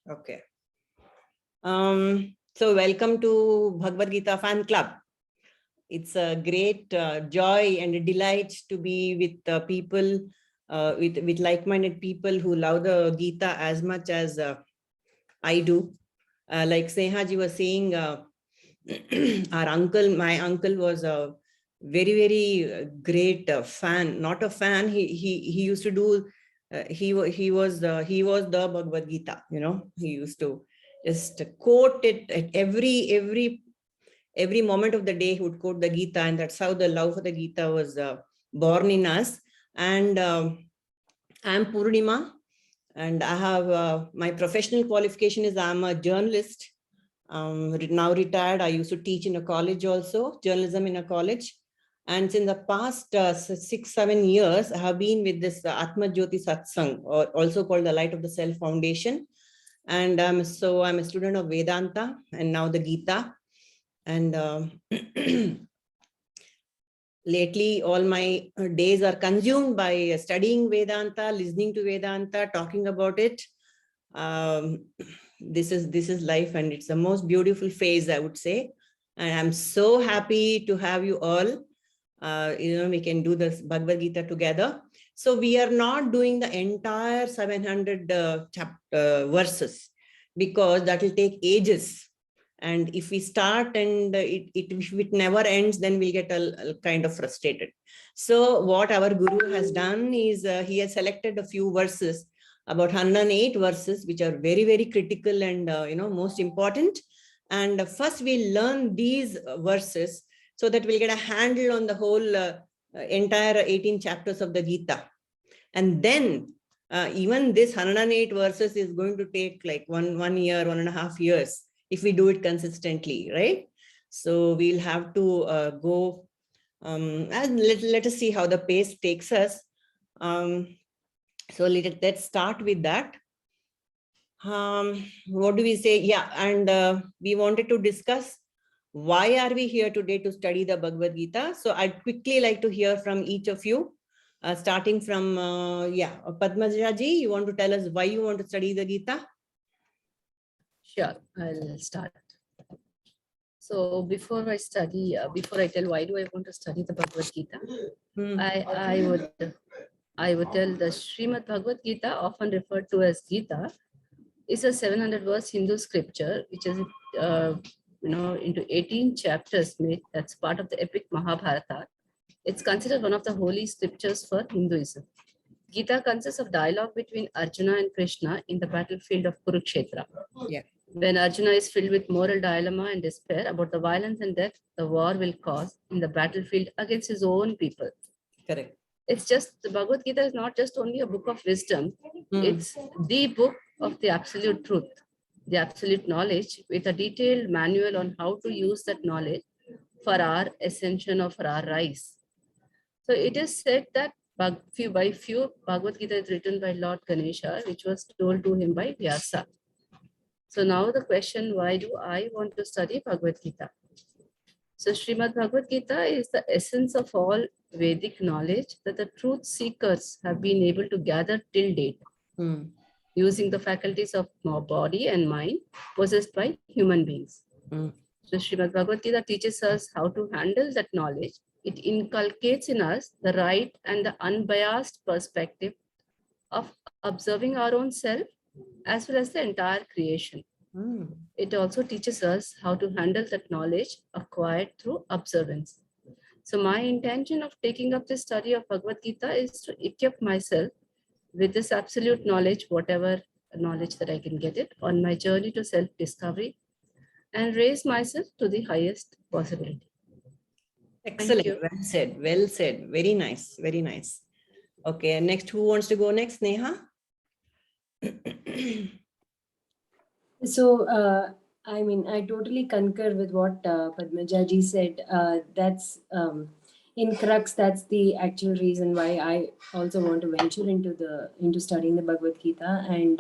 Okay. So welcome to Bhagavad-Gita Fan Club. It's a great joy and a delight to be with people, with like-minded people who love the Gita as much as I do. Like Snehaji was saying, my uncle was a very, very great fan. Not a fan. He used to do. He was the Bhagavad Gita. He used to just quote it at every moment of the day. He would quote the Gita, and that's how the love for the Gita was born in us. And I'm Purnima, and I have my professional qualification is I'm a journalist. Now retired. I used to teach in a college also, journalism in a college. And since the past 6-7 years, I have been with this Atma Jyoti Satsang, or also called the Light of the Self Foundation. And I'm a student of Vedanta and now the Gita. And lately, all my days are consumed by studying Vedanta, listening to Vedanta, talking about it. This is life, and it's the most beautiful phase, I would say. And I'm so happy to have you all. We can do this Bhagavad Gita together. So we are not doing the entire 700 verses, because that will take ages. And if we start and if it never ends, then we'll get a kind of frustrated. So what our Guru has done is he has selected a few verses, about 108 verses, which are very, very critical and most important. And first we learn these verses so that we'll get a handle on the whole entire 18 chapters of the Gita. And then even this 108 verses is going to take like one year, 1.5 years, if we do it consistently, right? So we'll have to go and let us see how the pace takes us. So let's start with that. What do we say? Yeah, and we wanted to discuss why are we here today to study the Bhagavad Gita. So I'd quickly like to hear from each of you, starting from, Padmaja ji, you want to tell us why you want to study the Gita? Sure, I'll start. So before I study, before I tell why do I want to study the Bhagavad Gita, I would tell the Srimad Bhagavad Gita, often referred to as Gita, is a 700 verse Hindu scripture, which is into 18 chapters made. That's part of the epic Mahabharata. It's considered one of the holy scriptures for Hinduism. Gita consists of dialogue between Arjuna and Krishna in the battlefield of Kurukshetra. Yeah. When Arjuna is filled with moral dilemma and despair about the violence and death the war will cause in the battlefield against his own people. Correct. It's just, the Bhagavad Gita is not just only a book of wisdom, it's the book of the absolute truth, the absolute knowledge, with a detailed manual on how to use that knowledge for our ascension or for our rise. So it is said that few Bhagavad Gita is written by Lord Ganesha, which was told to him by Vyasa. So now the question, why do I want to study Bhagavad Gita? So Srimad Bhagavad Gita is the essence of all Vedic knowledge that the truth seekers have been able to gather till date, using the faculties of body and mind possessed by human beings. So Srimad Bhagavad Gita teaches us how to handle that knowledge. It inculcates in us the right and the unbiased perspective of observing our own self as well as the entire creation. It also teaches us how to handle that knowledge acquired through observance. So my intention of taking up the study of Bhagavad Gita is to equip myself with this absolute knowledge, whatever knowledge that I can get it, on my journey to self-discovery and raise myself to the highest possibility. Excellent. Well said. Well said. Very nice. Very nice. Okay. Next, who wants to go next? Neha? So, I totally concur with what Padmajaji said. That's in crux. That's the actual reason why I also want to venture into studying the Bhagavad Gita. And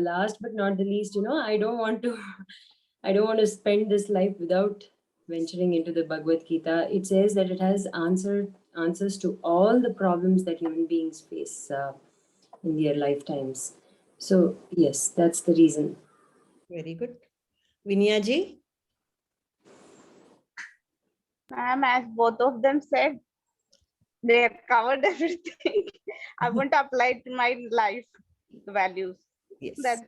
last but not the least, I don't want to spend this life without venturing into the Bhagavad Gita. It says that it has answers to all the problems that human beings face in their lifetimes. So yes, that's the reason. Very good. Vinaya ji? Ma'am, as both of them said, they have covered everything. I want to apply it to my life values. Yes. That's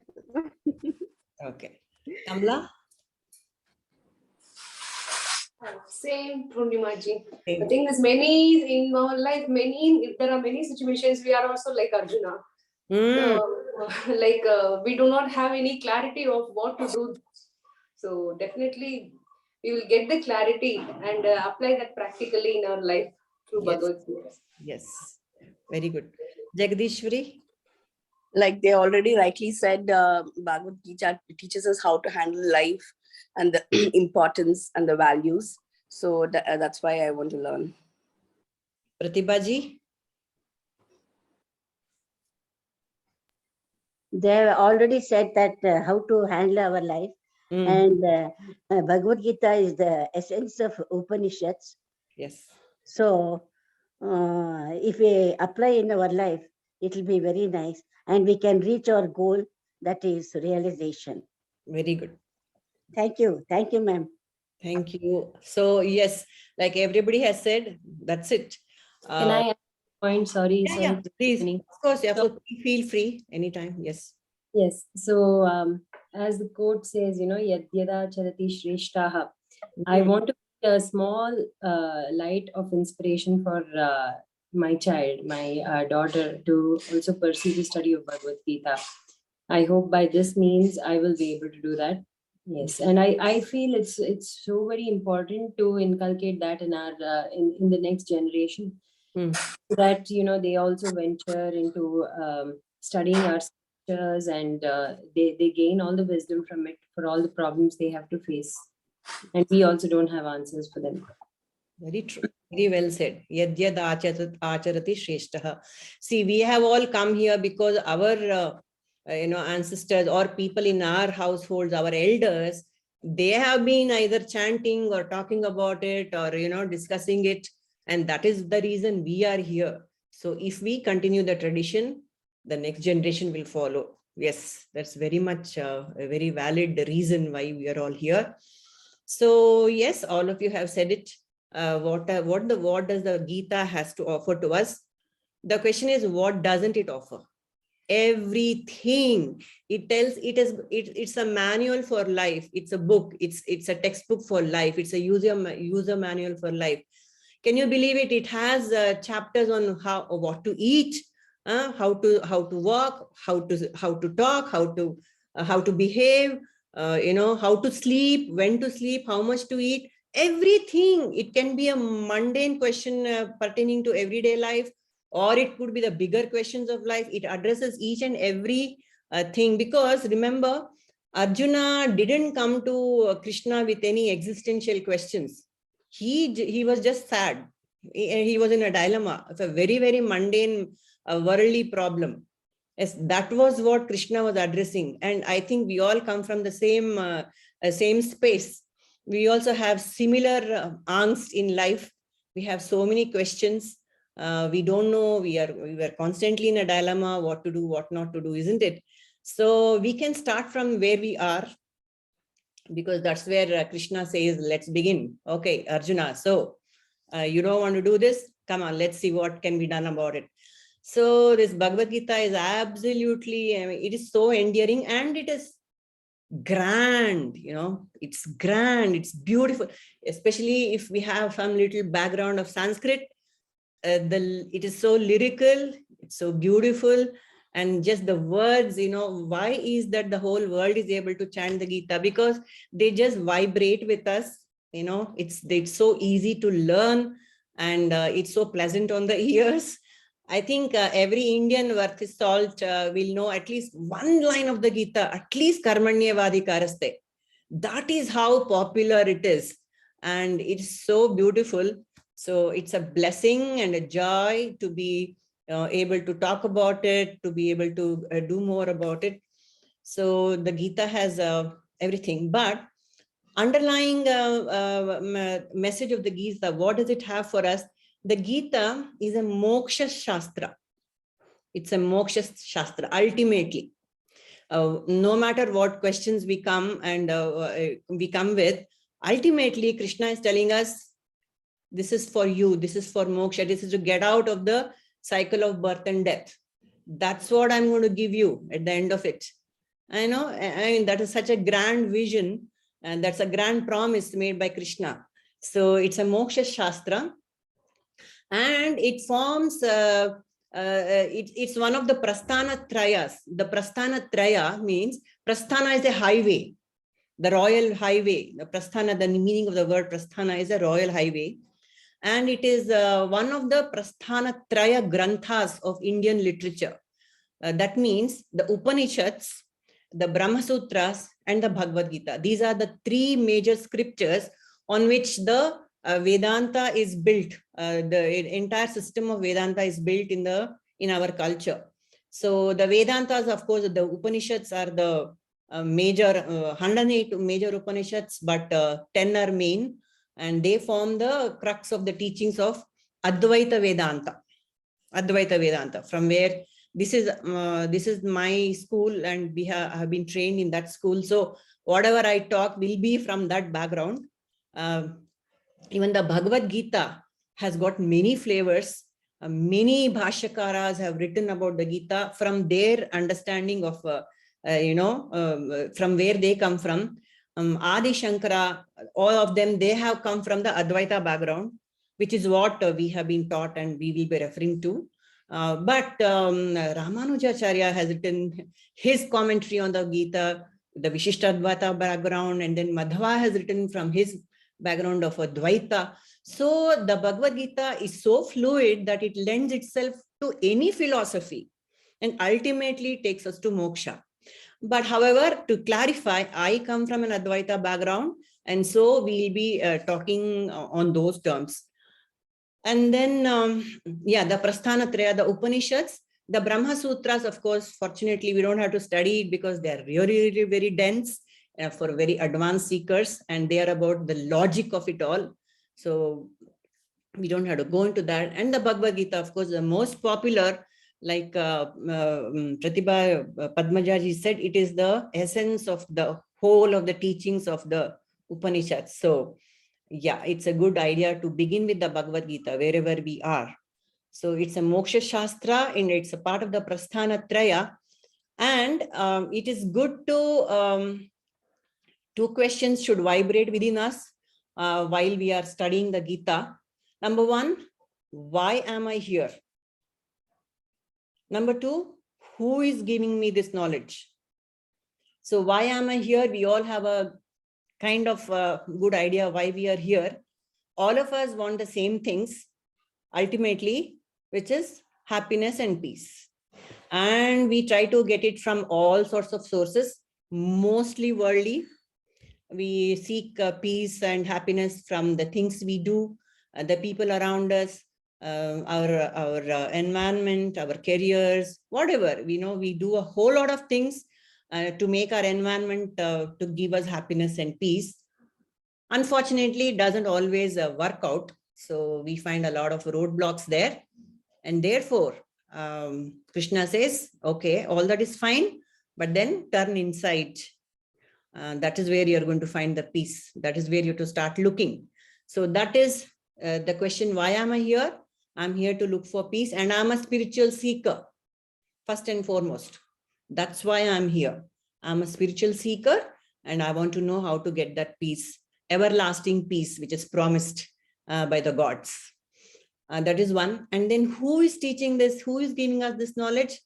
Okay. Kamla? Same, Purnimaji. Same. I think there's many in our life, there are many situations we are also like Arjuna. We do not have any clarity of what to do. So definitely we will get the clarity and apply that practically in our life through Yes. Bhagavad Gita. Yes. Very good. Jagadishwari? Like they already rightly said, Bhagavad Gita teaches us how to handle life and the importance and the values. So that's why I want to learn. Pratibha ji? They have already said that how to handle our life. And Bhagavad Gita is the essence of Upanishads. Yes. So if we apply in our life, it will be very nice. And we can reach our goal, that is realization. Very good. Thank you. Thank you, ma'am. Thank you. So yes, like everybody has said, that's it. Can I add a point? Sorry, Yeah, sorry. yeah, please. Any- Of course, yeah, So- feel free anytime. Yes. Yes. So as the quote says, yadyada charati shreshtaha. I want to be a small light of inspiration for my child, my daughter, to also pursue the study of Bhagavad Gita. I hope by this means I will be able to do that. Yes, and I feel it's so very important to inculcate that in our in the next generation, that they also venture into studying our scriptures, and they gain all the wisdom from it for all the problems they have to face, and we also don't have answers for them. Very true. Very well said. Yadyad acharati shreshtaha. See, we have all come here because our ancestors or people in our households, our elders, they have been either chanting or talking about it or discussing it, and that is the reason we are here. So if we continue the tradition, the next generation will follow. Yes, that's very much a very valid reason why we are all here. So yes, all of you have said it. What does the Gita has to offer to us? The question is, what doesn't it offer? Everything. It tells it's a manual for life. It's a book. It's a textbook for life. It's a user manual for life. Can you believe it? It has chapters on what to eat, how to walk, how to talk, how to behave, how to sleep, when to sleep, how much to eat. Everything. It can be a mundane question pertaining to everyday life, or it could be the bigger questions of life. It addresses each and every thing, because remember, Arjuna didn't come to Krishna with any existential questions. He was just sad. He was in a dilemma. It's a very, very mundane, worldly problem. Yes, that was what Krishna was addressing. And I think we all come from the same space. We also have similar angst in life. We have so many questions. We don't know. We were constantly in a dilemma, what to do, what not to do, isn't it? So we can start from where we are, because that's where Krishna says, let's begin. Okay, Arjuna, so you don't want to do this? Come on, let's see what can be done about it. So this Bhagavad Gita is absolutely, it is so endearing, and it is grand, it's grand, it's beautiful, especially if we have some little background of Sanskrit. It is so lyrical, it's so beautiful, and just the words, why is that the whole world is able to chant the Gita? Because they just vibrate with us. It's so easy to learn, and it's so pleasant on the ears. I think every Indian worth his salt will know at least one line of the Gita, at least Karmanyavadhikaraste. That is how popular it is, and it's so beautiful. So it's a blessing and a joy to be able to talk about it, to be able to do more about it. So the Gita has everything, but underlying message of the Gita, what does it have for us? The Gita is a moksha shastra. It's a moksha shastra, ultimately. No matter what questions we come with, ultimately Krishna is telling us, this is for you, this is for moksha, this is to get out of the cycle of birth and death. That's what I'm going to give you at the end of it. I know, I mean, that is such a grand vision, and that's a grand promise made by Krishna. So it's a moksha shastra, and it forms, it's one of the prasthana trayas. The prasthana traya means, prasthana is a highway, the royal highway. The prasthana, the meaning of the word prasthana is a royal highway. And it is one of the prasthana traya granthas of Indian literature. That means the Upanishads, the Brahma Sutras, and the Bhagavad-gita. These are the three major scriptures on which the Vedanta is built. The entire system of Vedanta is built in our culture. So the Vedantas, of course, the Upanishads are the major 108 major Upanishads, but 10 are main, and they form the crux of the teachings of Advaita Vedanta. Advaita Vedanta, from where this is my school, and we have been trained in that school. So whatever I talk will be from that background. Even the Bhagavad Gita has got many flavors. Many Bhashyakaras have written about the Gita from their understanding of, from where they come from. Adi Shankara, all of them, they have come from the Advaita background, which is what we have been taught and we will be referring to. But Ramanujacharya has written his commentary on the Gita, the Vishishtadvaita background, and then Madhava has written from his background of Advaita. So the Bhagavad Gita is so fluid that it lends itself to any philosophy and ultimately takes us to moksha. But however, to clarify, I come from an Advaita background, and so we'll be talking on those terms. And then, the Prasthana Traya, the Upanishads, the Brahma Sutras, of course, fortunately, we don't have to study it because they're really, really very dense for very advanced seekers, and they are about the logic of it all. So we don't have to go into that. And the Bhagavad Gita, of course, the most popular, like Pratibha Padmajaji said, it is the essence of the whole of the teachings of the Upanishads. So yeah, it's a good idea to begin with the Bhagavad Gita wherever we are. So it's a moksha shastra, and it's a part of the Prasthana Traya. And it is good to, two questions should vibrate within us while we are studying the Gita. Number one, why am I here? Number two, who is giving me this knowledge? So why am I here? We all have a kind of good idea why we are here. All of us want the same things ultimately, which is happiness and peace. And we try to get it from all sorts of sources, mostly worldly. We seek peace and happiness from the things we do, the people around us, our environment, our careers, whatever. We do a whole lot of things to make our environment to give us happiness and peace. Unfortunately, it doesn't always work out. So we find a lot of roadblocks there. And therefore, Krishna says, okay, all that is fine, but then turn inside. That is where you're going to find the peace. That is where you have to start looking. So that is the question, why am I here? I'm here to look for peace, and I'm a spiritual seeker, first and foremost. That's why I'm here. I'm a spiritual seeker, and I want to know how to get that peace, everlasting peace, which is promised by the gods. That is one. And then who is teaching this? Who is giving us this knowledge?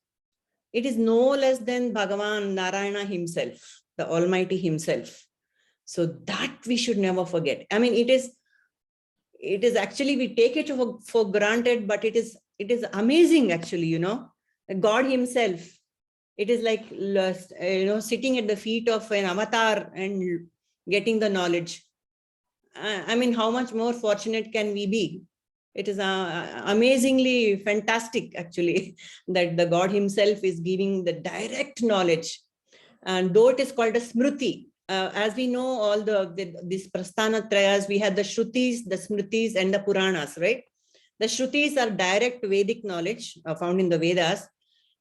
It is no less than Bhagavan Narayana himself, the Almighty himself. So that we should never forget. I mean, it is actually, we take it for granted, but it is amazing actually, God himself. It is like, sitting at the feet of an avatar and getting the knowledge. I mean, how much more fortunate can we be? It is amazingly fantastic actually that the God himself is giving the direct knowledge. And though it is called a smriti, as we know, all these prasthana trayas, we have the shrutis, the smritis, and the puranas, right? The shrutis are direct Vedic knowledge found in the Vedas.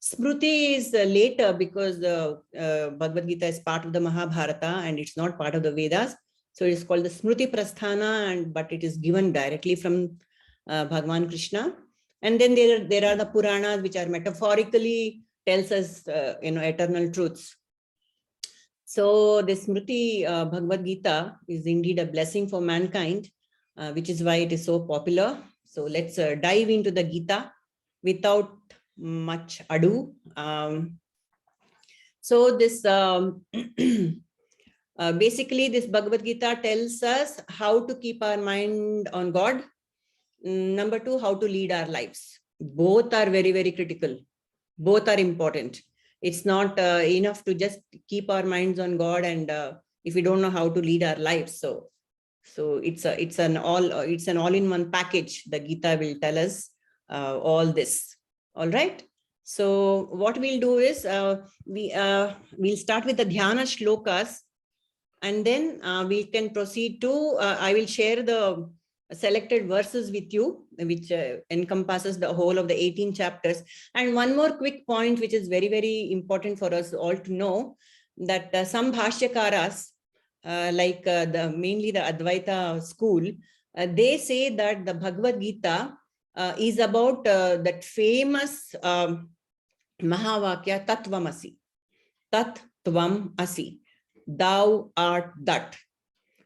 Smriti is later because the Bhagavad Gita is part of the Mahabharata and it's not part of the Vedas. So it's called the Smriti Prasthana, but it is given directly from Bhagavan Krishna. And then there are the Puranas, which are metaphorically tells us, eternal truths. So the Smriti Bhagavad Gita is indeed a blessing for mankind, which is why it is so popular. So let's dive into the Gita without much ado. So this basically this Bhagavad Gita tells us how to keep our mind on God. Number two, how to lead our lives. Both are very, very critical. Both are important. It's not enough to just keep our minds on God, and if we don't know how to lead our lives, so it's an all-in-one package. The Gita will tell us all this. All right. So what we'll do is we'll start with the Dhyana shlokas, and then we can proceed to. I will share the selected verses with you, which encompasses the whole of the 18 chapters. And one more quick point, which is very, very important for us all to know, that some Bhashyakaras, mainly the Advaita school, they say that the Bhagavad Gita is about that famous Mahavakya Tatvamasi. Tattvam Asi. Thou art that,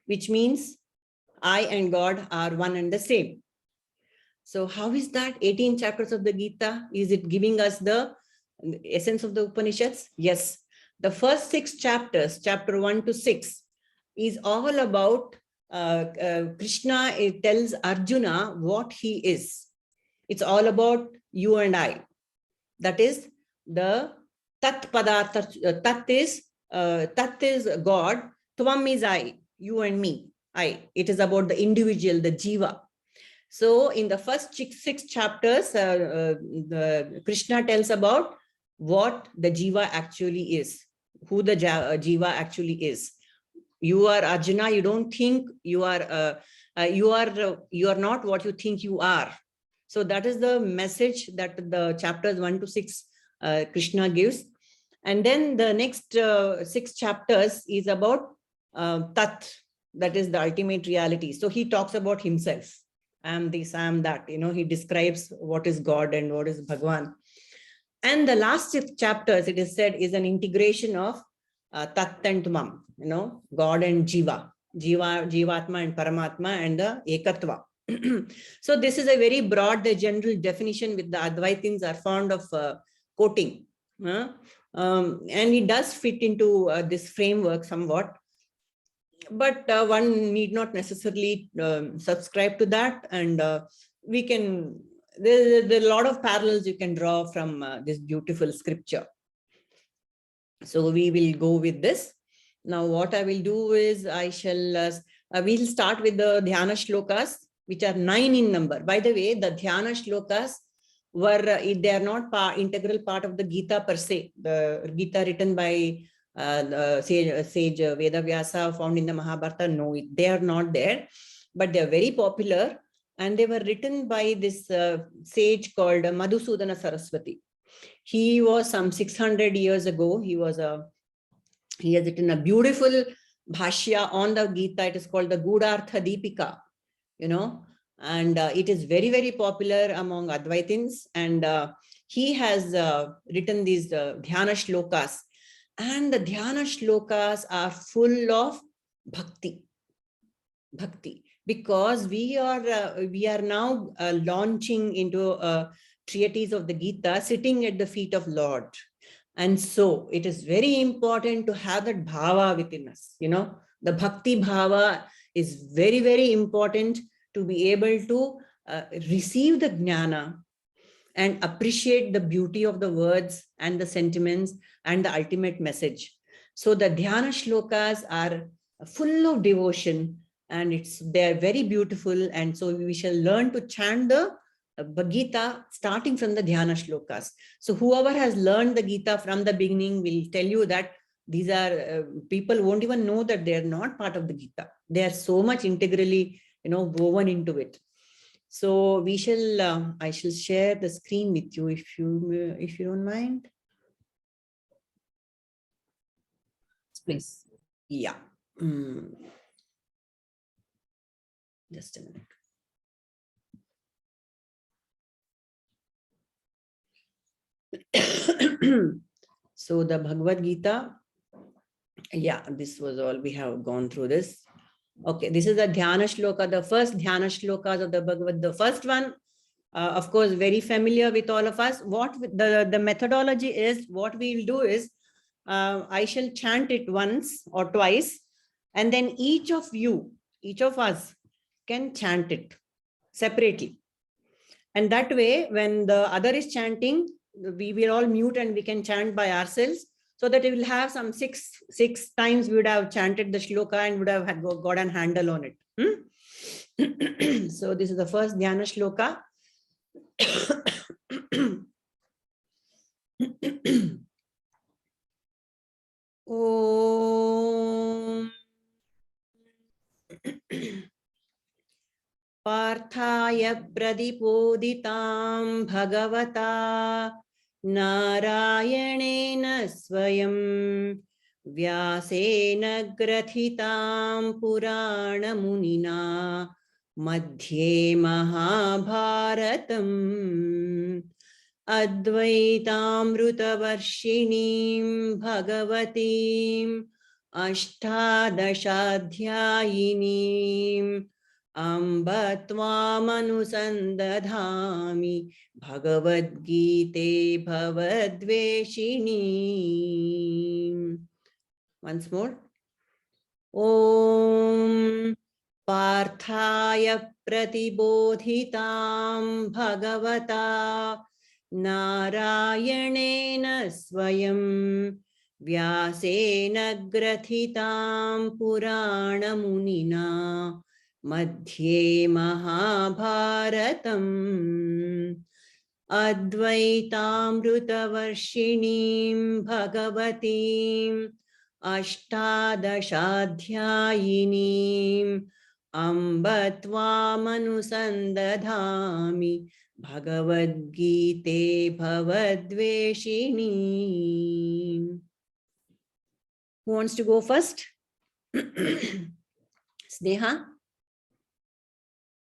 which means I and God are one and the same. So how is that? 18 chapters of the Gita, is it giving us the essence of the Upanishads? Yes. The first 6 chapters, chapter 1 to 6, is all about Krishna. It tells Arjuna what he is. It's all about you and I. That is the Tat Padartha. Tat is God. Tvam is I, you and me. It is about the individual, the jiva. So in the first 6 chapters, the Krishna tells about what the jiva actually is, who the jiva actually is. You are Arjuna. You don't think you are. You are not what you think you are. So that is the message that the chapters 1 to 6 Krishna gives. And then the next 6 chapters is about Tat. That is the ultimate reality. So he talks about himself. I am this, I am that. He describes what is God and what is Bhagwan. And the last 6 chapters, it is said, is an integration of Tat and Tvam, God and Jiva, Jivatma and Paramatma and the Ekatva. So this is a very broad, the general definition which the Advaitins are fond of quoting. And it does fit into this framework somewhat. But one need not necessarily subscribe to that, and we can. There are a lot of parallels you can draw from this beautiful scripture. So we will go with this. Now, what I will do is I shall. We'll start with the Dhyana shlokas, which are 9 in number. By the way, the Dhyana shlokas were they are not integral part of the Gita per se. The Gita written by sage Vedavyasa, found in the Mahabharata, no, they are not there, but they are very popular, and they were written by this sage called Madhusudana Saraswati. He was some 600 years ago. He has written a beautiful bhashya on the Gita. It is called the Gudhartha Deepika, and it is very, very popular among Advaitins, and he has written these Dhyana shlokas. And the Dhyana shlokas are full of bhakti, because we are now launching into a treatise of the Gita, sitting at the feet of Lord. And so it is very important to have that bhava within us. The bhakti bhava is very, very important to be able to receive the jnana and appreciate the beauty of the words and the sentiments and the ultimate message. So the Dhyana shlokas are full of devotion, and they are very beautiful. And so we shall learn to chant the Gita starting from the Dhyana shlokas. So whoever has learned the Gita from the beginning will tell you that these are people won't even know that they are not part of the Gita. They are so much integrally, woven into it. So we shall, I shall share the screen with you if you don't mind. Please. Yeah. Just a minute. So the Bhagavad Gita, yeah, this was all, we have gone through this. Okay, this is the Dhyana shloka, the first Dhyana shlokas of the Bhagavad. The first one, of course, very familiar with all of us. What the methodology is, what we will do is, I shall chant it once or twice, and then each of you, each of us can chant it separately. And that way, when the other is chanting, we will all mute and we can chant by ourselves, so that we will have some six times we would have chanted the shloka and would have got a handle on it. So this is the first Dhyana shloka. Om Parthaya Pradipoditam Bhagavata Narayanena Swayam Vyasena Grathitam Purana Munina Madhye Mahabharatam Advaitaamrutavarshinim Bhagavatim Ashtadashadhyayinim Amba Tvamanusandadhami Bhagavadgite Bhavadveshini. Once more. Om Parthaya Pratibodhitam Bhagavata Narayanena Swayam Vyasena Grathitam Purana Munina Madhye Mahabharatam Advaitamrutavarshinim Bhagavatim Ashtadashadhyayinim Amba Tvamanusandadhami Bhagavadgite Bhavadveshini. Who wants to go first? Sneha?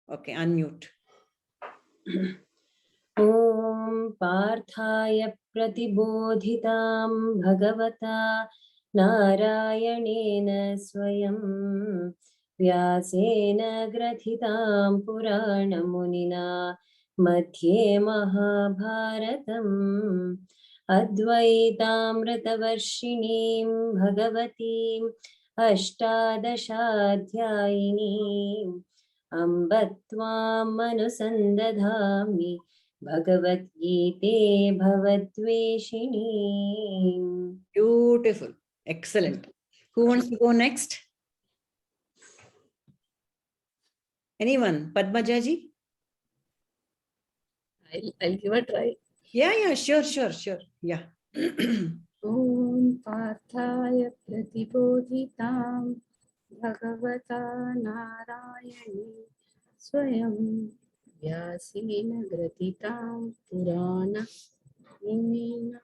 Okay, unmute. Om Parthaya Pratibodhitam Bhagavata Narayanena Swayam Vyasena Grathitam Purana Munina Madhye Mahabharatam Advaitamritavarshinim Bhagavatim Ashtadashadhyayinim Amba Tvam Manusandadhami Bhagavadgite Bhavadveshini. Beautiful. Excellent. Who wants to go next? Anyone? Padmajaji? I'll give a try. Yeah, sure. Yeah. Om Parthaya Pratibodhitam Bhagavata Narayane Swayam Vyasena Gratitam Purana Munina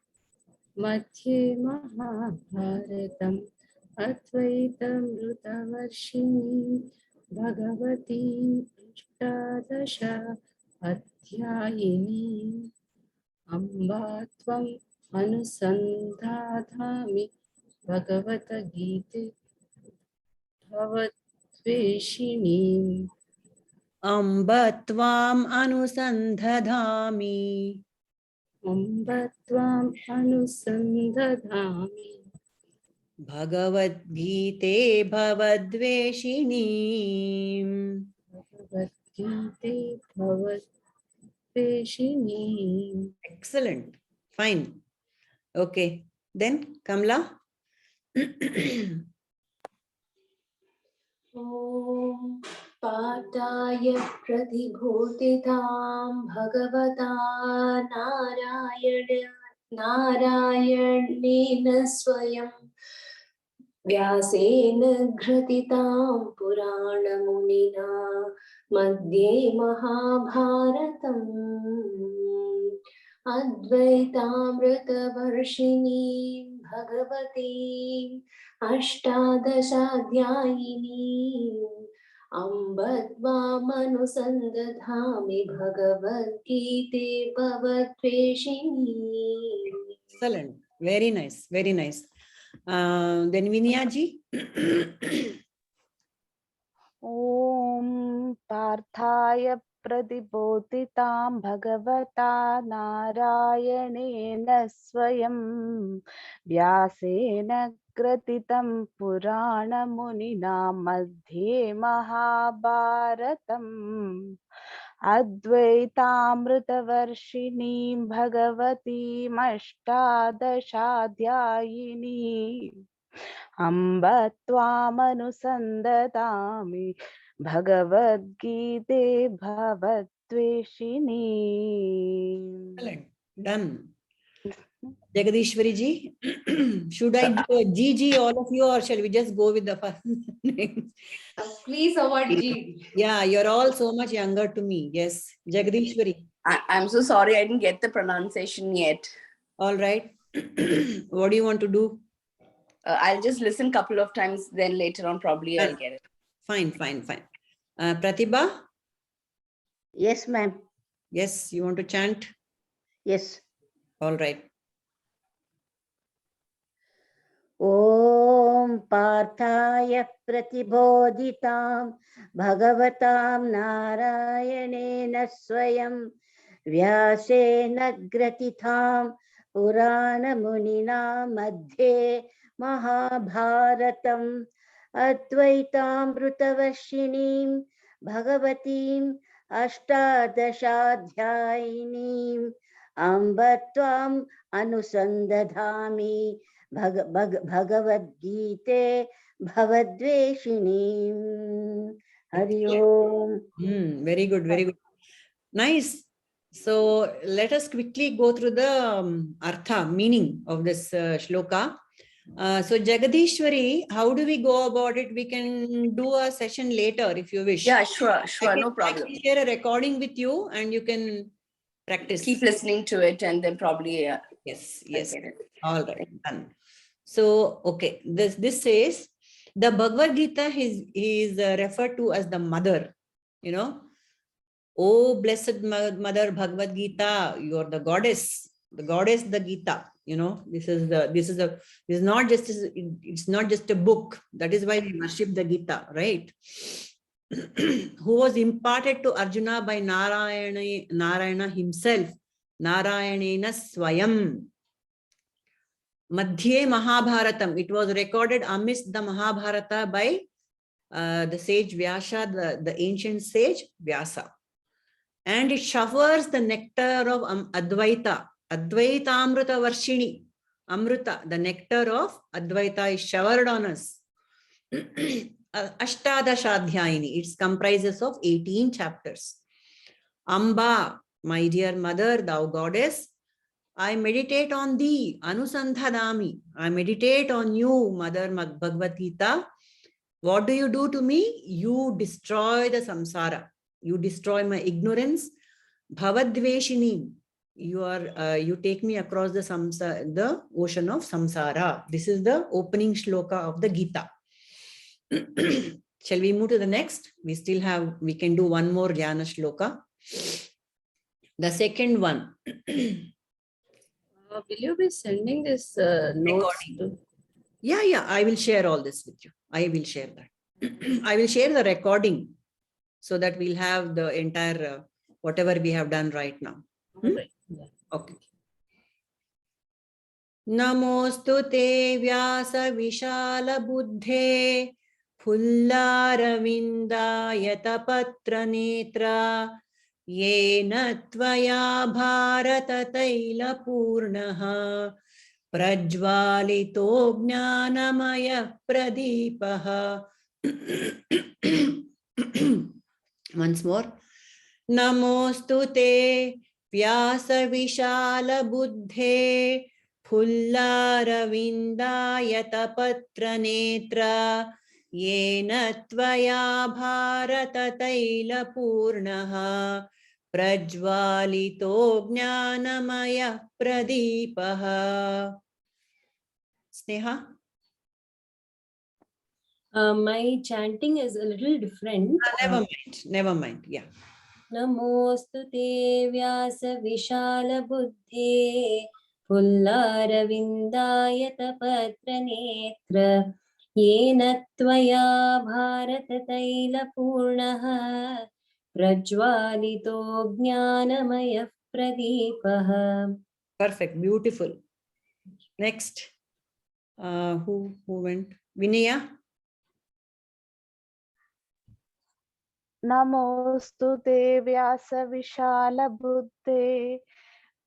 Madhye Mahabharatam Advaitam Rutavarshini Bhagavati Ashtadasha Adhyayini Amba Tvam Anusandadhami Bhagavata Gita Bhavadveshini. Amba Tvam Anusandadhami. Amba Tvam Anusandadhami. Bhagavadgite Bhavadveshini. Bhagavadgita Bhavadveshini. Excellent. Fine. Okay. Then, Kamla. Om Pataya Pratibhutitam Bhagavata Narayana Swayam व्यासेन घ्रथितां पुराणमुनिना मध्ये महाभारतम् अद्वैतामृतवर्षिणीं भगवतीम् अष्टादशाध्यायिनीम् अम्ब त्वामनुसन्दधामि भगवद्गीते भवद्वेषिणी. Excellent. Very nice. Very nice. Then Vinyaji. ॐ पार्थाय प्रतिबोधितां भगवता नारायणेन स्वयं व्यासेन ग्रथितं पुराणमुनिना मध्ये महाभारतम् अद्वैतामृतवर्षिणीं भगवतीमष्टादशाध्यायिनीम् अम्ब त्वामनुसन्ददामि भगवद्गीते भवद्वेषिणी. Excellent. Done. Jagadishwari ji, should I do a GG all of you, or shall we just go with the first name? Please avoid G. Yeah, you're all so much younger to me. Yes, Jagadishwari. I'm so sorry, I didn't get the pronunciation yet. All right. What do you want to do? I'll just listen a couple of times, then later on probably I'll get it. Fine. Pratibha? Yes, ma'am. Yes, you want to chant? Yes. All right. ॐ पार्थाय प्रतिबोधितां भगवतां नारायणेन स्वयं व्यासेन ग्रथितां पुराणमुनिना मध्ये महाभारतम् अद्वैतामृतवर्षिणीं भगवतीम् अष्टादशाध्यायिनीम् अम्ब त्वाम् अनुसन्दधामि भगवद्गीते भवद्वेषिणीम्. हरि ओम. Very good, very good. Nice. So let us quickly go through the artha, meaning of this shloka. So Jagadishwari, how do we go about it? We can do a session later if you wish. Yeah, sure, no problem. I can share a recording with you and you can practice. Keep listening to it and then probably yes. All right, done. So okay, this says the Bhagavad Gita is referred to as the mother. You know, oh blessed mother Bhagavad Gita, you are the goddess, the Gita. You know, this is not just a book. That is why we worship the Gita, right? Who was imparted to Arjuna by Narayana himself, Narayanena Swayam. Madhye Mahabharatam. It was recorded amidst the Mahabharata by the sage Vyasa, the ancient sage Vyasa. And it showers the nectar of Advaita. Advaita Amrita Varshini. Amrita, the nectar of Advaita is showered on us. Ashtadashadhyayini. It comprises of 18 chapters. Amba, my dear mother, thou goddess, I meditate on thee, Anusandhadami. I meditate on you, Mother Bhagavad Gita. What do you do to me? You destroy the samsara. You destroy my ignorance. Bhavadveshini. You take me across the ocean of samsara. This is the opening shloka of the Gita. Shall we move to the next? We can do one more Dhyana shloka. The second one. Will you be sending this notes to? Yeah, I will share all this with you. I will share that. I will share the recording so that we'll have the entire whatever we have done right now. Right. Okay. Namostu te vyasa vishala buddhe Pullaravinda yatapatra netra Yena tvaya bharata taila purnaha Prajvalito jnanamaya pradipaha. Once more. Namostu te vyasa vishala buddhe Phullaravindaayatapatra Yena tvaya bharata taila purnaha prajvalito jnanamaya pradipaha. Sneha? My chanting is a little different. Never mind. Yeah. Namostu te vyasa vishala buddhe Pullarvindayata patra netra Yena tvaya bharata taila purnaha Prajvalito jnanamaya pradipaha. Perfect. Beautiful. Next. Who went? Vinaya? नमोऽस्तु ते व्यासविशालबुद्धे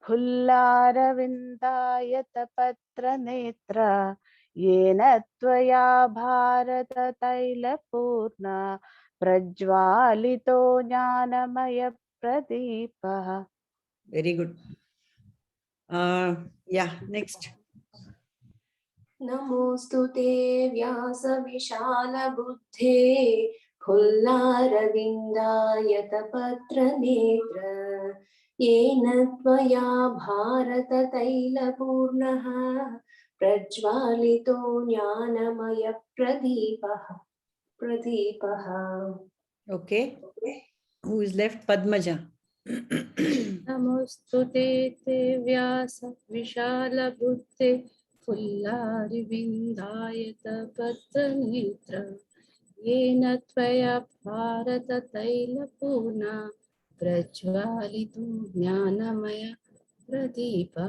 फुल्लारविन्दायतपत्रनेत्र येन त्वया भारततैलपूर्णा प्रज्वालितो ज्ञानमयप्रदीपः. Very good. Yeah, next. नमोऽस्तु ते व्यासविशालबुद्धे फुल्लारविन्दायतपत्रनेत्र येन त्वया भारततैलपूर्णः प्रज्वालितो ज्ञानमयप्रदीपः. Okay. Who is left? Padmaja. Namostu te vyasa vishala buddhe Pullarvindayata patranitra Yena tvaya bharata taila purna Prajvalitu jnanamaya pradipa.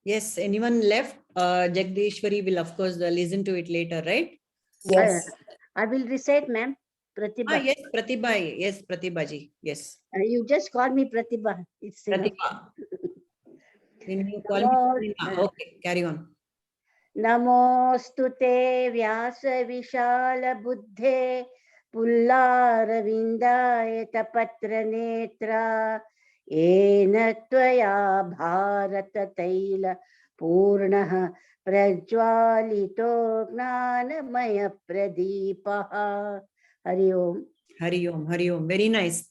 Yes, anyone left? Jagdishwari will, of course, listen to it later, right? Yes. I will recite, ma'am. Pratibha. Yes, Pratibha. Yes, Pratibha ji. Yes. You just call me Pratibha. It's enough. Pratibha. Then you call Namo, me Pratibha. Okay, carry on. Namostu te vyasa vishala buddhe Pullarvindayata patra netra Yena tvaya bharata taila purnaha prajvalito gnanamaya pradipaha. Hari Om. Hari Om, Hari Om. Very nice.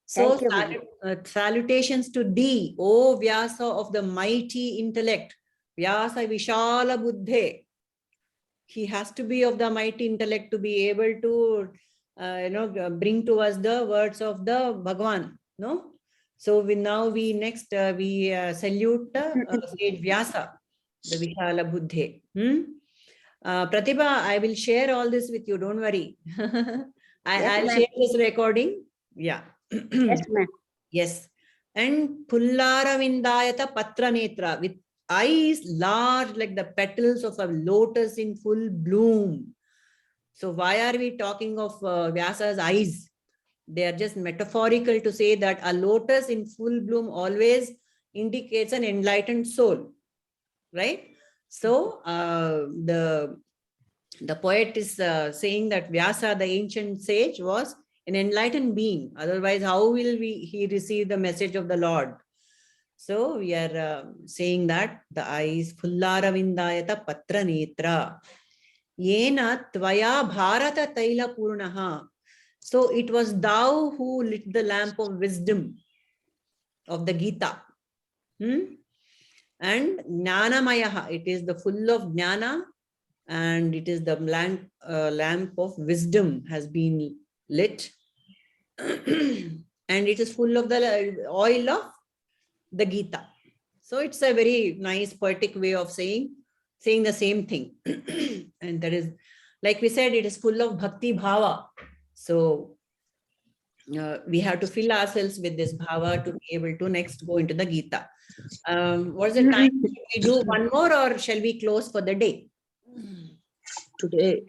So, Thank you, ma'am. salutations to thee, O Vyasa of the mighty intellect. Vyasa Vishala Buddhe. He has to be of the mighty intellect to be able to, bring to us the words of the Bhagavan. No? So, we next salute sage Vyasa, the Vishala Buddhe. Pratibha, I will share all this with you. Don't worry. I'll share this recording. Yeah. Yes, ma'am. Yes. And Pullaravindayata Patranetra, with eyes large like the petals of a lotus in full bloom. So why are we talking of Vyasa's eyes? They are just metaphorical to say that a lotus in full bloom always indicates an enlightened soul, right? So the poet is saying that Vyasa, the ancient sage, was an enlightened being. Otherwise, how will he receive the message of the Lord? So we are saying that the eyes, Phullaravindayata patra netra, yena tvaya bharata taila purnaha. So it was thou who lit the lamp of wisdom of the Gita. And jnanamaya, it is the full of jnana, and it is the lamp of wisdom has been lit. And it is full of the oil of the Gita. So it's a very nice poetic way of saying the same thing. And that is, like we said, it is full of bhakti bhava. So we have to fill ourselves with this bhava to be able to next go into the Gita. What's the time? Should we do one more or shall we close for the day? Today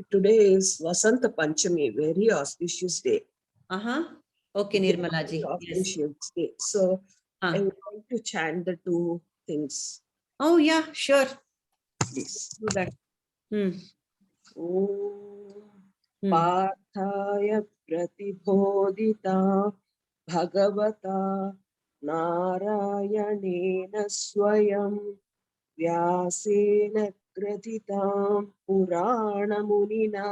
is Vasanta Panchami, very auspicious day. Okay, Nirmala ji. Auspicious day. So I would like to chant the two things. Oh yeah, sure. Please do that. Parthaya pratibodhita bhagavata narayanena swayam व्यासेन ग्रथितां पुराणमुनिना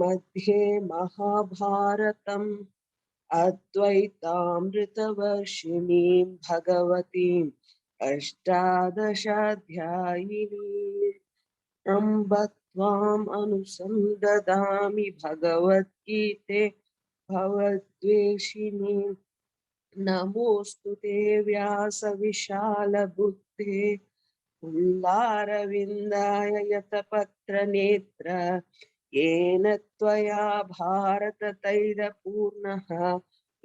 मध्ये महाभारतम् अद्वैतामृतवर्षिणीं भगवतीम् अष्टादशाध्यायिनीम् अम्ब त्वाम् अनुसन्ददामि भगवद्गीते भवद्वेषिणीम् नमोऽस्तु ते व्यासविशालबुद्धे पुल्लारविन्दाय यतपत्रनेत्र येन त्वया भारततैलपूर्णः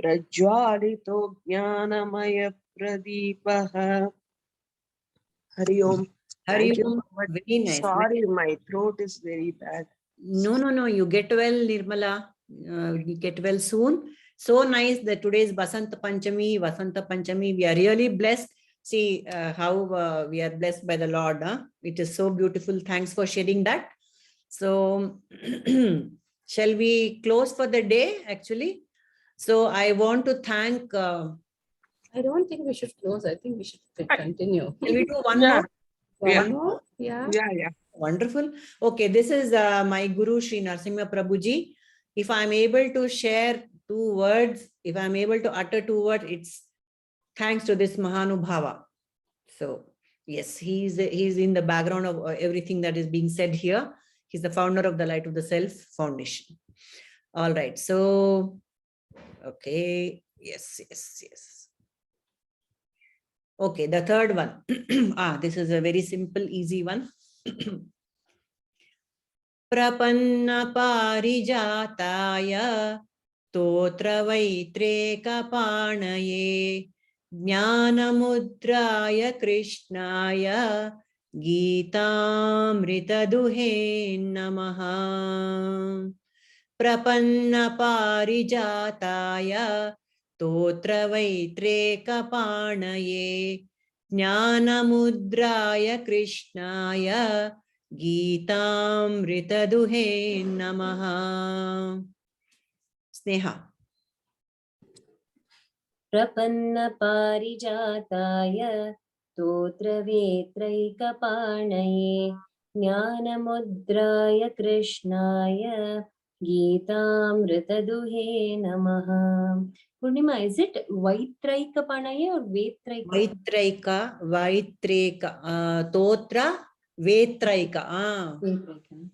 प्रज्वालितो ज्ञानमयप्रदीपः. Hari Om. Hari Thank you Om. so much. Very nice. Sorry, my throat is very bad. No. You get well, Nirmala. You get well soon. So nice that today is Vasanta Panchami. We are really blessed. See how we are blessed by the Lord. Huh? It is so beautiful. Thanks for sharing that. So shall we close for the day actually? So I want to thank. I don't think we should close. I think we should continue. Shall we do one Yeah. more? One more? Yeah. Yeah. Wonderful. Okay, this is my Guru Sri Narasimha Prabhuji. If I'm able to share 2 words, if I'm able to utter 2 words, it's thanks to this Mahanubhava. So yes, he's in the background of everything that is being said here. He's the founder of the Light of the Self Foundation. All right. So, okay. Yes. Okay, the third one. This is a very simple, easy one. Prapanna parijataya totra vaitrekapanaya jnanamudraya krishnaya Gitamritaduhe namaha. Prapanna parijataya Totra vaitrekapanaya Jnanamudraya krishnaya Gitamritaduhe namaha. Sneha. प्रपन्नपारिजाताय स्तोत्रवेत्रैकपाणये ज्ञानमुद्राय कृष्णाय गीतामृतदुहे नमः. Purnima, is it Vaitraikapanaye or Vetraika? Vaitreka. Totra Vetraika.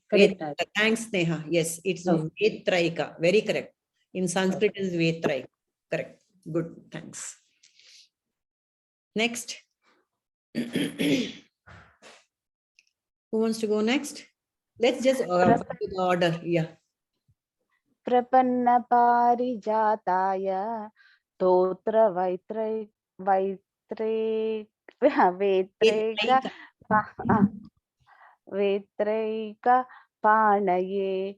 Correct. Thanks, Sneha. Yes, it's Vetraika. Very correct. In Sanskrit is Vetraika. Correct. Good. Thanks. Next. Who wants to go next? Let's just follow the order. Yeah. Prapanna parijataya totra vetraika panaye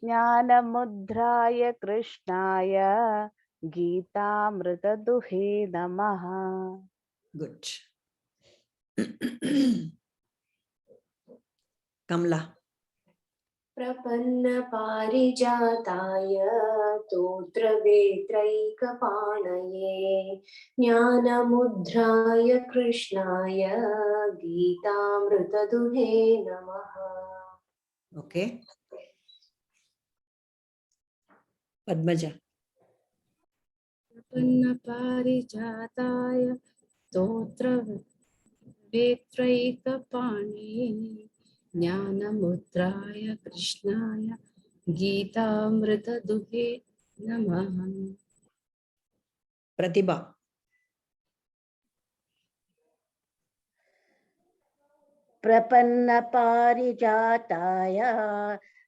jnanamudraya krishnaya Gitamritaduhe namaha. Good. Kamla. प्रपन्नपारिजाताय तोत्रवेत्रैकपाणये ज्ञानमुद्राय कृष्णाय गीतामृतदुहे नमः. Okay. Padmaja. Prapannaparijataya stotravetraikapaneye Jnanamudraya krishnaya Gitamritaduhe namaha. Pratibha. प्रपन्नपारिजाताय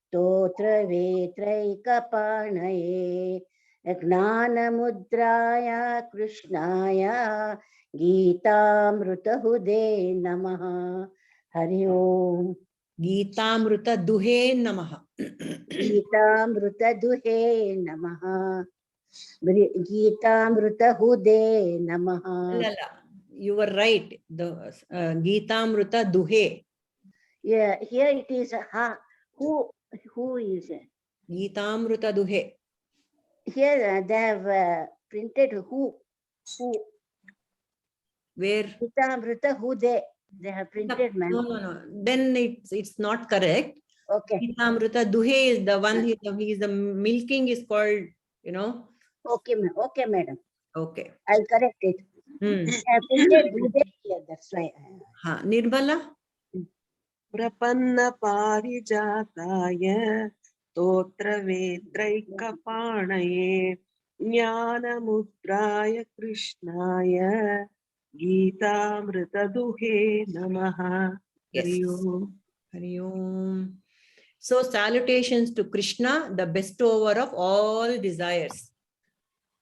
स्तोत्रवेत्रैकपाणये ज्ञानमुद्राय कृष्णाय गीतामृतहुदे नमः. हरि ओम. Gitamritaduhe namaha. गीतामृतदुहे नमः. गीतामृतहुदे नमः. You were right. The Gitamrita Duhe. Yeah, here it is who is it? Gitamrita Duhe. Here they have printed who. Where? Gitamrita who they. They have printed, No, ma'am. no, no. Then it's not correct. Okay. Gitamrita Duhe is the one, he is the milking is called, you know. Okay, ma'am. Okay, madam. Okay. I'll correct it. Hmm. They have printed Duhe here, that's why. Ha, Nirbala? Prapanna parijataya totra vetraikapanaye jnana mudraya krishnaya Gita duhe namaha. Yes. Hari Om. Hari Om. So salutations to Krishna, the bestower of all desires.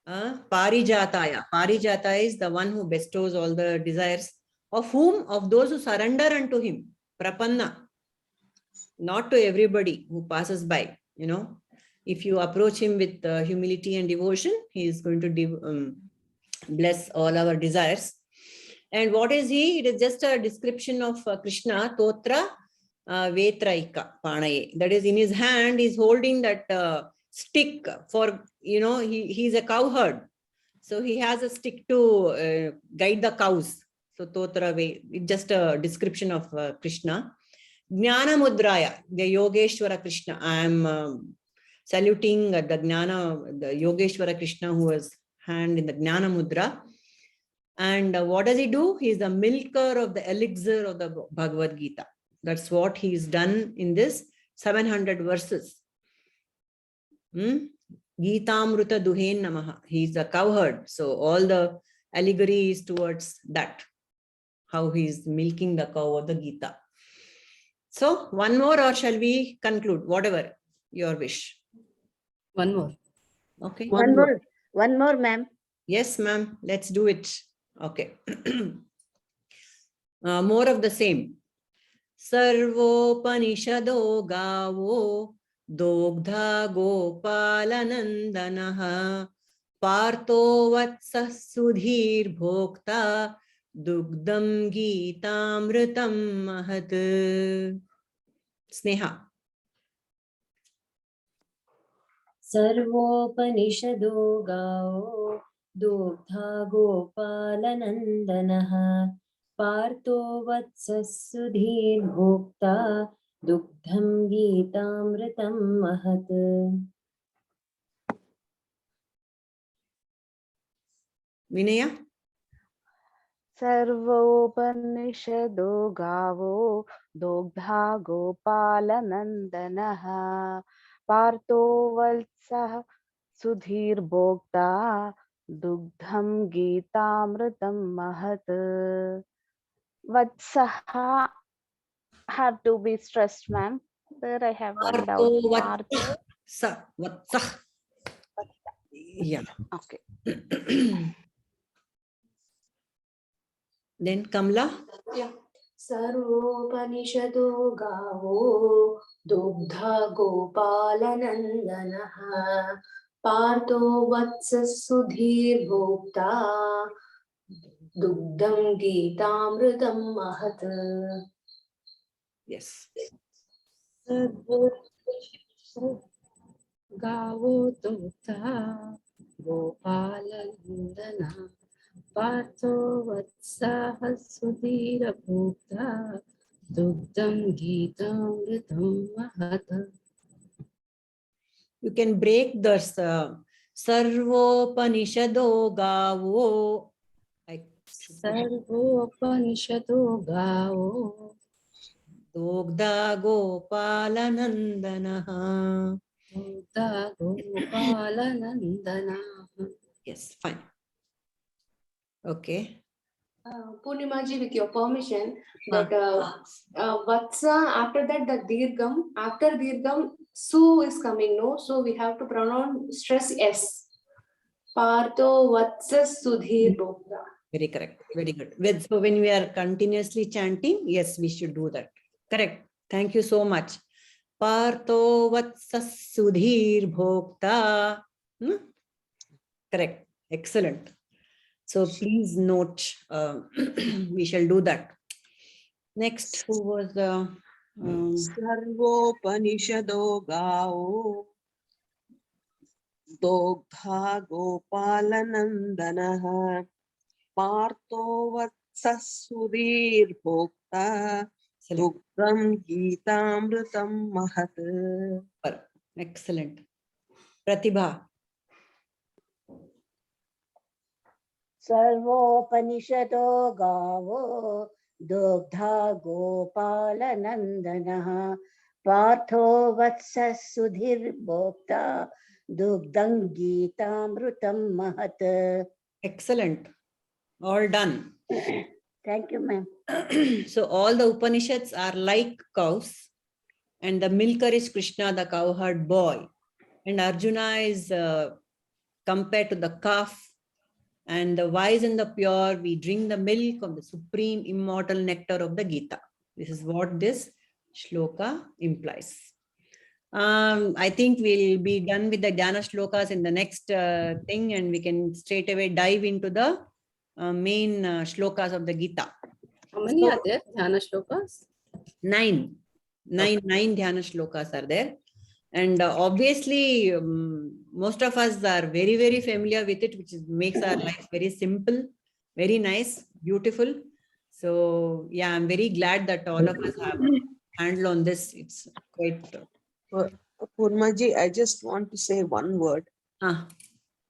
Parijataya. Parijataya is the one who bestows all the desires. Of whom? Of those who surrender unto him. Prapanna. Not to everybody who passes by. You know, if you approach him with humility and devotion, he is going to bless all our desires. And what is he? It is just a description of Krishna, Totra Vetraika Panaye. That is, in his hand, he's holding that stick for, you know, he's a cowherd. So he has a stick to guide the cows. So Totra Ve, it's just a description of Krishna. Jnana Mudraya, the Yogeshwara Krishna. I am saluting the Jnana, the Yogeshwara Krishna who has hand in the Jnana Mudra. And what does he do? He is the milker of the elixir of the Bhagavad Gita. That's what he's done in this 700 verses. Gitamrita Duhen Namaha. He's a cowherd. So all the allegory is towards that. How he's milking the cow of the Gita. So one more, or shall we conclude? Whatever your wish. One more. Okay. One more, ma'am. Yes, ma'am. Let's do it. Okay. More of the same. Sarvopanishado gavo dogdha gopalanandanaha partho vatsa sudhir bhokta dugdam gitamritam mahat. Sneha. Sarvopanishado gao dogdha gopalanandanaha partho vatsasudhir bhokta dugdham gitamritam mahat. Vinaya. सर्वोपनिषदो गावो दोग्धा गोपालनन्दनः पार्थो वत्सः सुधीर्भोक्ता दुग्धं गीतामृतं महत्. Vatsaha have to be stressed, ma'am. There I have one doubt. Partho Vatsa. Yeah. Okay. Then Kamla. Yeah. Sarvopanishado gavo dugdha gopalanandanaha partho vatsasudhir bhokta dugdam gitamritam mahat. Yes. Gavo dugdha gopalanandana partho vatsaha sudhira bhokta dugdam gitamritam mahat. You can break the Sarvopanishado Gavo. Sarvopanishado gavo Dogda Gopalanandanaha. Dugdha gopalanandana. Yes, fine. Okay. Purnimaji, with your permission, that Vatsa, after that, the Dirgam, after Dirgam, Su is coming, no? So we have to pronounce, stress S. Partho Vatsa Sudhir Bhokta. Very correct. Very good. So when we are continuously chanting, yes, we should do that. Correct. Thank you so much. Partho Vatsa Sudhir Bhokta. Correct. Excellent. So please note, we shall do that. Next, who was the Sarvopanishado gao dogdha gopalanandanaha partho Vatsasurir Bhokta Duktam Gitamrutam Mahat. Excellent. Pratibha. Sarvopanishado gavo dugdha gopala nandana partho vatsas sudhir bhokta dugdam gitamrutam mahat. Excellent. All done. Thank you, ma'am. So all the Upanishads are like cows, and the milker is Krishna, the cowherd boy, and Arjuna is compared to the calf, and the wise and the pure, we drink the milk of the supreme immortal nectar of the Gita. This is what this shloka implies. I think we'll be done with the Dhyana shlokas in the next thing, and we can straight away dive into the main shlokas of the Gita. How many are there? Dhyana shlokas? 9 Dhyana shlokas are there. And obviously, most of us are very, very familiar with it, which makes our life very simple, very nice, beautiful. So, yeah, I'm very glad that all of us have a handle on this. It's quite... Purmaji, I just want to say one word. I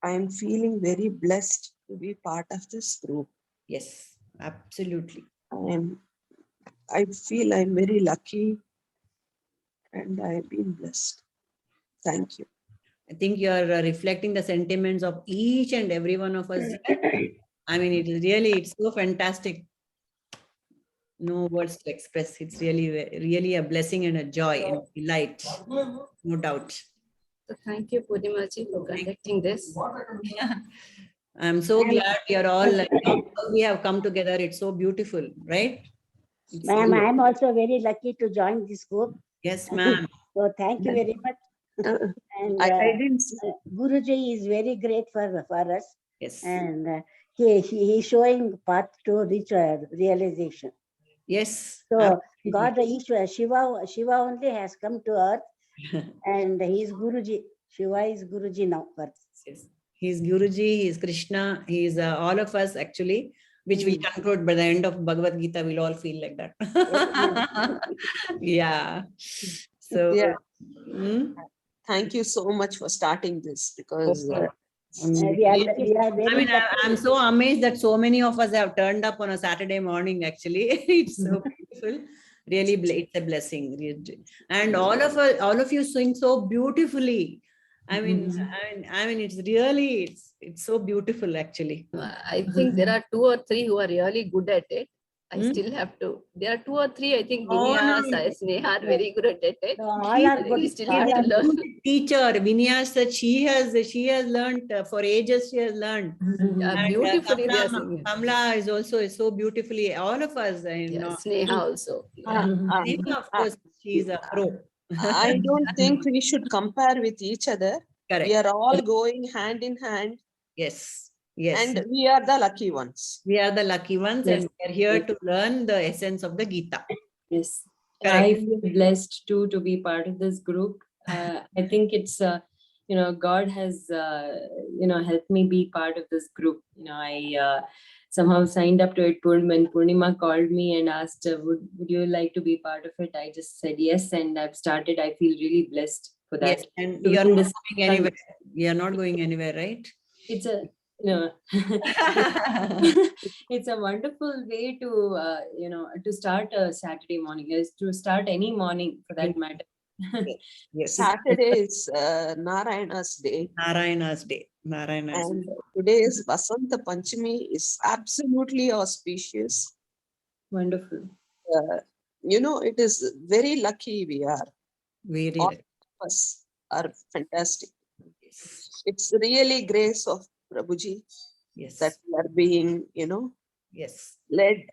am feeling very blessed to be part of this group. Yes, absolutely. I feel I'm very lucky and I've been blessed. Thank you. I think you are reflecting the sentiments of each and every one of us. I mean, it is really, it's so fantastic. No words to express. It's really, really a blessing and a joy and a delight. No doubt. So thank you, Purnimaji, for conducting this. I'm so glad we are all, we have come together. It's so beautiful, right? Ma'am, I'm also very lucky to join this group. Yes, ma'am. So thank you very much. And I didn't... Guruji is very great for us. Yes. And he's showing path to reach realization. Yes. So absolutely. God, Ishwara, Shiva only has come to earth, and he is Guruji. Shiva is Guruji now. Yes. He is Guruji, he is Krishna, he is all of us actually, which we conclude by the end of Bhagavadgita, we'll all feel like that. Yeah. So, yeah. Thank you so much for starting this, because I'm so amazed that so many of us have turned up on a Saturday morning. Actually, it's so beautiful. Really, it's a blessing. And all of you sing so beautifully. I mean, it's really, it's so beautiful. Actually, I think there are 2 or 3 who are really good at it. I still have to. There are 2 or 3. I think Vinyas, Sneha are very good at it. All are good. We still have to learn. Teacher Vinyas said she has learned for ages. She has learned. Beautifully, Kamla is also so beautifully. All of us, Sneha also. Sneha, of course, she's a pro. I don't think we should compare with each other. Correct. We are all going hand in hand. Yes. Yes. And we are the lucky ones. We are the lucky ones, and we are here to learn the essence of the Gita. Yes. Correct. I feel blessed too to be part of this group. I think it's, God has, helped me be part of this group. I somehow signed up to it when Purnima called me and asked, would you like to be part of it? I just said yes, and I've started. I feel really blessed for that. Yes, and you are not going anywhere. You are not going anywhere, right? It's a it's a wonderful way to start a Saturday morning, is to start any morning for that matter. Yes. Saturday is Narayana's day. Narayana's day. And today is Vasanta Panchami, is absolutely auspicious. Wonderful. It is very lucky we are. Very all of us are fantastic. Yes. It's really grace of Prabhuji. Yes. That we are being, yes, led.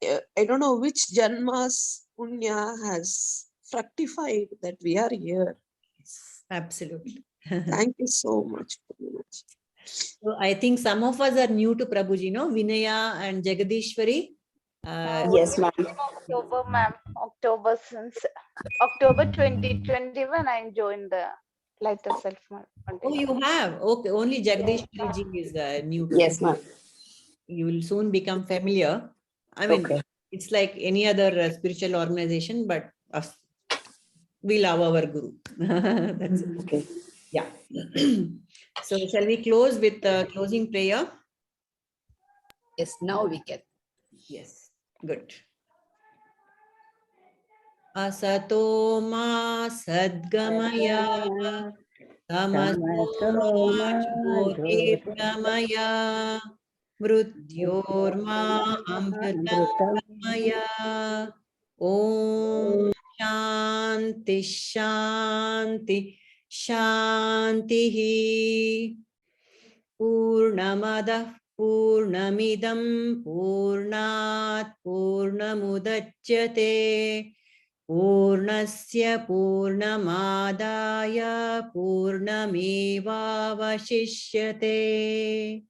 I don't know which Janma's Punya has fructified that we are here. Yes, absolutely. Thank you so much. So I think some of us are new to Prabhuji, no? Vinaya and Jagadishwari. Yes, ma'am. October, ma'am. Since October 2021, I joined the Lighter Self. Oh, you have? Okay, only Jagadishwari ji is new to Yes, ma'am. You will soon become familiar. I mean, Okay. it's like any other spiritual organization, but we love our Guru. That's it. Okay. Yeah. So shall we close with closing prayer? Yes, now we can. Yes. Good. Asato ma sadgamaya tamaso ma jyotirgamaya mrityorma amritangamaya. Om Shanti Shanti Shanti. Purnamadah Purnamidam Purnat Purnamudachyate Purnasya Purnamadaya Purnamevavashishyate.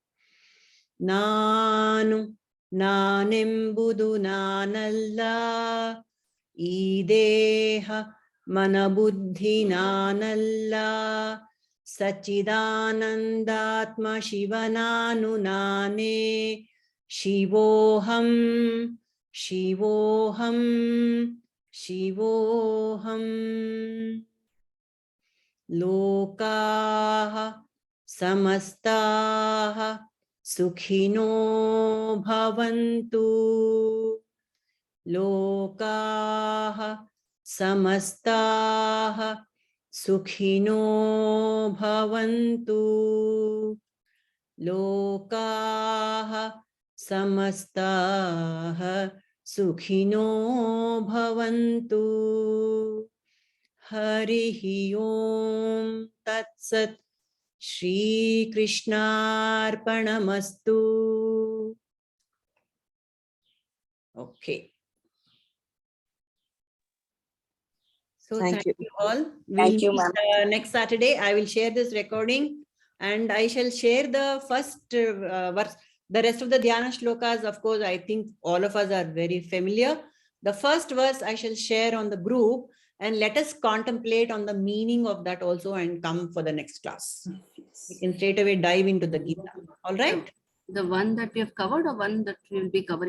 Nanu Nanembudu Nanalla Ideha Manabuddhi Nanalla Sachidanandatma Shivananu Nane Shivoham Shivoham Shivoham. Lokaha Samastaha Sukhino Bhavantu. Lokaha Samastaha Sukhino Bhavantu. Lokaha Samastaha Sukhino Bhavantu. Harihi Om Tat Sat. Shri Krishnarpanamastu. Okay. So Thank thank you. you all. Thank you, We'll ma'am. meet next Saturday. I will share this recording and I shall share the first verse. The rest of the Dhyana shlokas, of course, I think all of us are very familiar. The first verse I shall share on the group and let us contemplate on the meaning of that also and come for the next class. We can straight away dive into the Gita. All right? The one that we have covered or one that we will be covering?